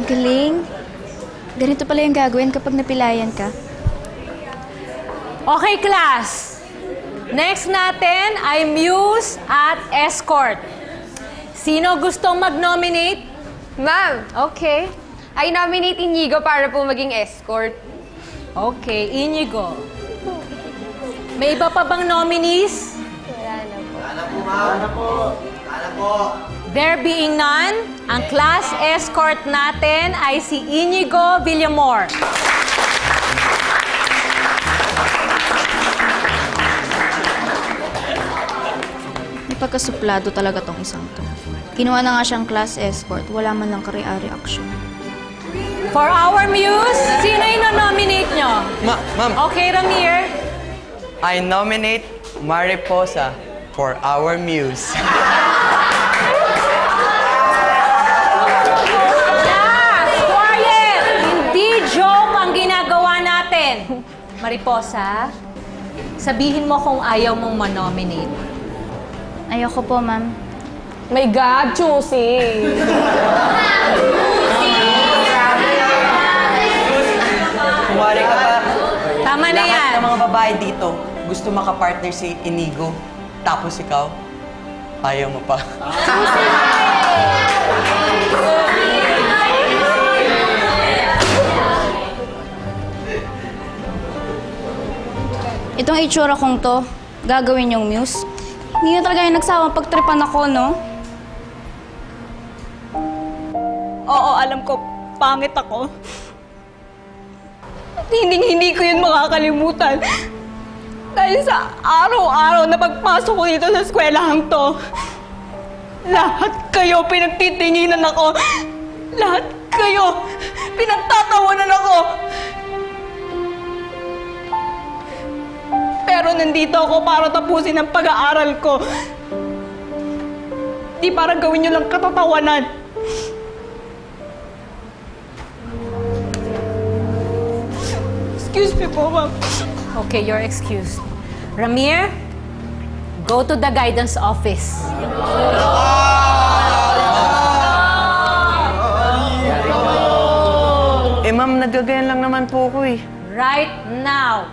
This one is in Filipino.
galing. Ganito pala yung gagawin kapag napilayan ka. Okay, class. Next natin ay Muse at Escort. Sino gustong mag-nominate? Ma'am, Okay. I nominate Inigo para po maging escort. Okay, Inigo. May iba pa bang nominees? Wala na po. There being none, ang class escort natin ay si Inigo Villamor. May pagkasuplado talaga tong isang to. Kinuha na nga siyang class escort, wala man lang reaction. For our Muse, sino yung nominate nyo? Ma'am, Okay, Ramir. I nominate Mariposa for our muse. Class, quiet! Hindi joke ang ginagawa natin. Mariposa, sabihin mo kung ayaw mong manominate. Ayoko po, ma'am. My God, choosy. Kumari ka ba? Tama na yan. Lahat ng mga babae dito gusto makapartner si Inigo. Tapos ikaw, ayaw mo pa. Itong itsura kong to, gagawin yung Muse. Hindi na talaga yung nagsawang pagtripan ako, no? Oo, alam ko, pangit ako. At hindi ko yun makakalimutan. Dahil sa araw-araw na pagpasok ko dito sa eskwelahan to, lahat kayo pinagtitinginan ako. Lahat kayo pinagtatawanan ako. Pero nandito ako para tapusin ang pag-aaral ko. Di para gawin nyo lang katatawanan. Excuse me po, ma'am. Okay, you're excused. Ramir, go to the guidance office. Ma'am, nagagayan lang naman po ko eh. Right now.